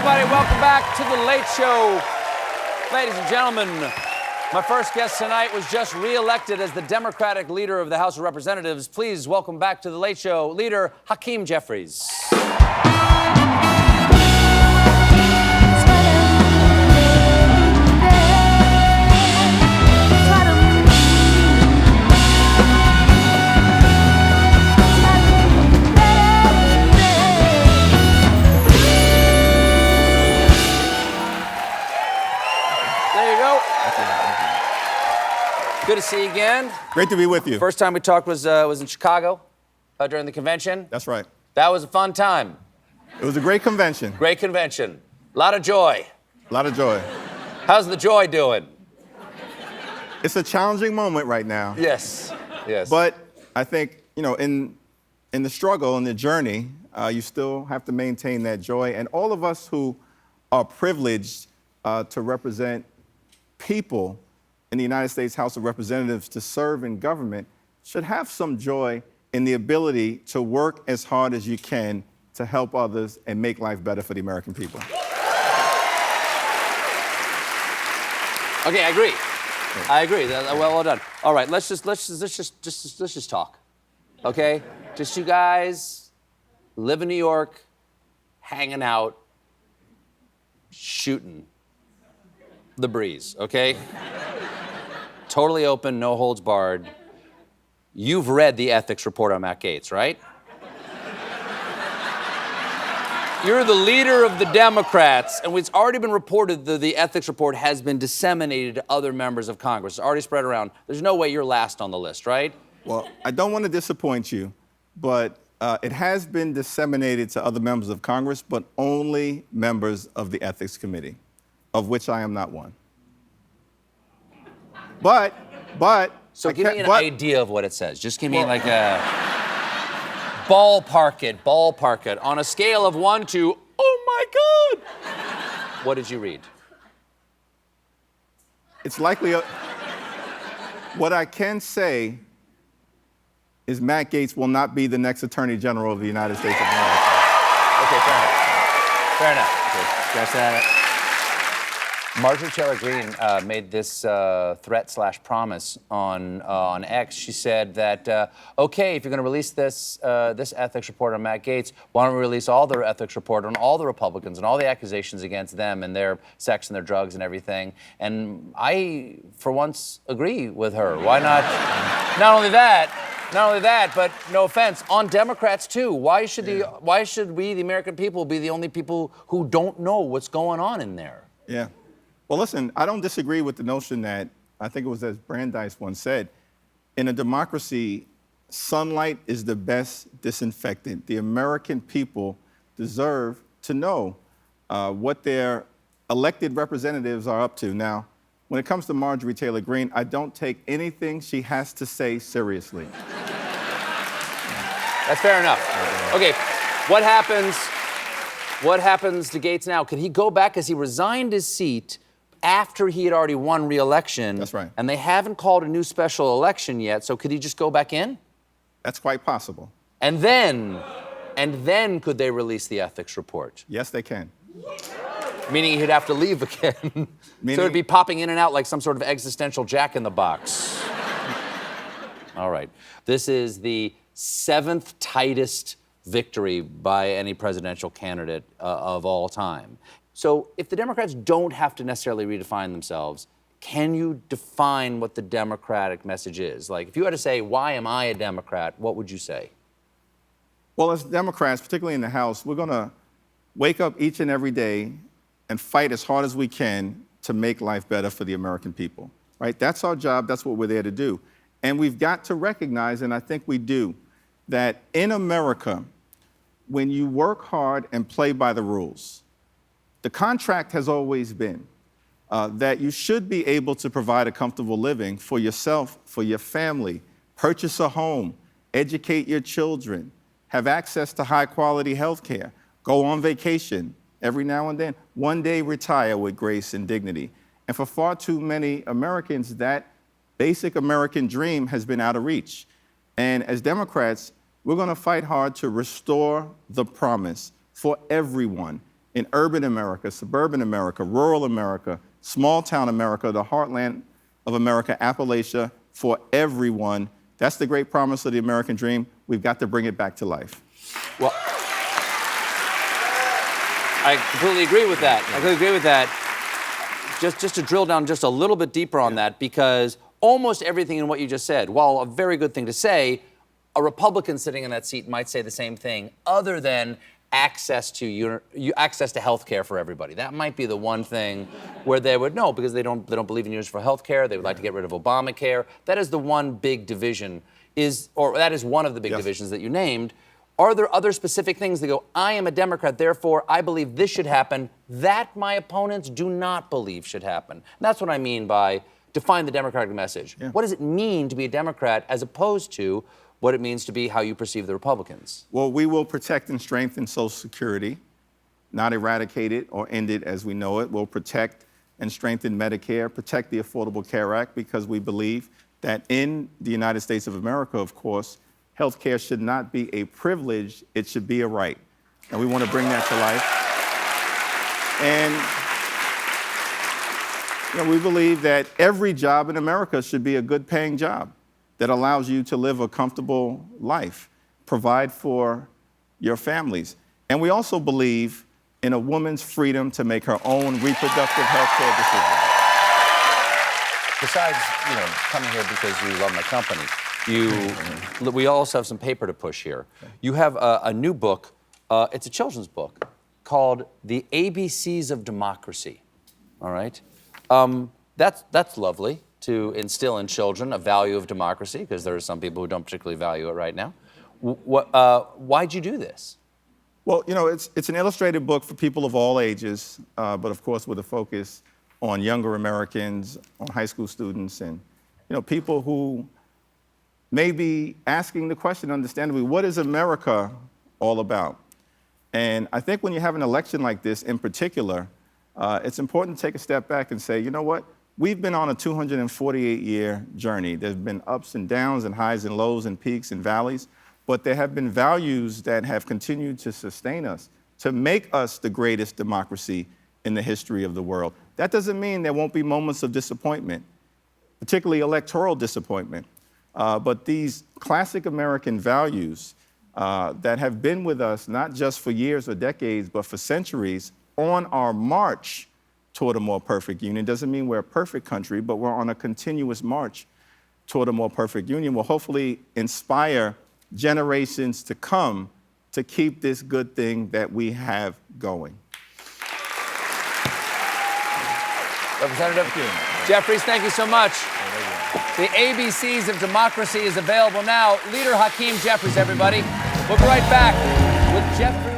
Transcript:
everybody. Welcome back to The Late Show. Ladies and gentlemen, my first guest tonight was just re-elected as the Democratic leader of the House of Representatives. Please welcome back to The Late Show, Leader Hakeem Jeffries. Good to see you again. Great to be with you. First time we talked was in Chicago during the convention. That's right. That was a fun time. It was a great convention. Great convention. A lot of joy. A lot of joy. How's the joy doing? It's a challenging moment right now. Yes. Yes. But I think, you know, in the struggle, in the journey, you still have to maintain that joy. And all of us who are privileged to represent people in the United States House of Representatives to serve in government should have some joy in the ability to work as hard as you can to help others and make life better for the American people. Okay, I agree. I agree. Well done. All right, let's just talk. Okay? Just you guys live in New York, hanging out, shooting the breeze, okay? Totally open, no holds barred. You've read the ethics report on Matt Gaetz, right? You're the leader of the Democrats, and it's already been reported that the ethics report has been disseminated to other members of Congress. It's already spread around. There's no way you're last on the list, right? Well, I don't want to disappoint you, but it has been disseminated to other members of Congress, but only members of the Ethics Committee, of which I am not one. But. So give me an idea of what it says. Just give me like a ballpark it on a scale of 1 to, oh my God. What did you read? It's likely, what I can say is Matt Gaetz will not be the next Attorney General of the United States of America. Okay, fair enough. Okay, scratch that. Marjorie Taylor Greene made this threat/promise on X. She said that, okay, if you're going to release this ethics report on Matt Gaetz, why don't we release all the ethics report on all the Republicans and all the accusations against them and their sex and their drugs and everything? And I, for once, agree with her. Why not? Not only that, but no offense, on Democrats too. Why should we, the American people, be the only people who don't know what's going on in there? Yeah. Well, listen, I don't disagree with the notion that, I think it was as Brandeis once said, in a democracy, sunlight is the best disinfectant. The American people deserve to know what their elected representatives are up to. Now, when it comes to Marjorie Taylor Greene, I don't take anything she has to say seriously. That's fair enough. Okay, what happens to Gaetz now? Could he go back, because he resigned his seat after he had already won re-election? That's right. And they haven't called a new special election yet, so could he just go back in? That's quite possible. And then could they release the ethics report? Yes, they can. Meaning he'd have to leave again. So it'd be popping in and out like some sort of existential Jack in the Box. All right. This is the 7th tightest victory by any presidential candidate of all time. So if the Democrats don't have to necessarily redefine themselves, can you define what the Democratic message is? Like, if you had to say, why am I a Democrat, what would you say? Well, as Democrats, particularly in the House, we're going to wake up each and every day and fight as hard as we can to make life better for the American people, right? That's our job. That's what we're there to do. And we've got to recognize, and I think we do, that in America, when you work hard and play by the rules, the contract has always been that you should be able to provide a comfortable living for yourself, for your family, purchase a home, educate your children, have access to high-quality health care, go on vacation every now and then, one day retire with grace and dignity. And for far too many Americans, that basic American dream has been out of reach. And as Democrats, we're going to fight hard to restore the promise for everyone, in urban America, suburban America, rural America, small town America, the heartland of America, Appalachia, for everyone. That's the great promise of the American dream. We've got to bring it back to life. Well, I completely agree with that. I completely agree with that. Just to drill down just a little bit deeper on that, because almost everything in what you just said, while a very good thing to say, a Republican sitting in that seat might say the same thing, other than access to health care for everybody. That might be the one thing where they would know, because they don't believe in universal health care. They would like to get rid of Obamacare. That is the one big division, that is one of the big divisions that you named. Are there other specific things that go, I am a Democrat, therefore I believe this should happen, that my opponents do not believe should happen? And that's what I mean by define the Democratic message. What does it mean to be a Democrat as opposed to what it means to be how you perceive the Republicans? Well, we will protect and strengthen Social Security, not eradicate it or end it as we know it. We'll protect and strengthen Medicare, protect the Affordable Care Act, because we believe that in the United States of America, of course, health care should not be a privilege, it should be a right. And we want to bring that to life. And we believe that every job in America should be a good paying job that allows you to live a comfortable life, provide for your families. And we also believe in a woman's freedom to make her own reproductive health care decisions. Besides, coming here because you love my company, we also have some paper to push here. You have a new book, it's a children's book, called The ABCs of Democracy, all right? That's lovely, to instill in children a value of democracy, because there are some people who don't particularly value it right now. Why'd you do this? Well, it's an illustrated book for people of all ages, but of course with a focus on younger Americans, on high school students, and people who may be asking the question, understandably, what is America all about? And I think when you have an election like this in particular, it's important to take a step back and say, you know what? We've been on a 248-year journey. There's been ups and downs and highs and lows and peaks and valleys, but there have been values that have continued to sustain us, to make us the greatest democracy in the history of the world. That doesn't mean there won't be moments of disappointment, particularly electoral disappointment. But these classic American values that have been with us not just for years or decades, but for centuries on our march toward a more perfect union. Doesn't mean we're a perfect country, but we're on a continuous march toward a more perfect union. Will hopefully inspire generations to come to keep this good thing that we have going. Representative Jeffries, thank you so much. The ABCs of Democracy is available now. Leader Hakeem Jeffries, everybody. We'll be right back with Jeffries.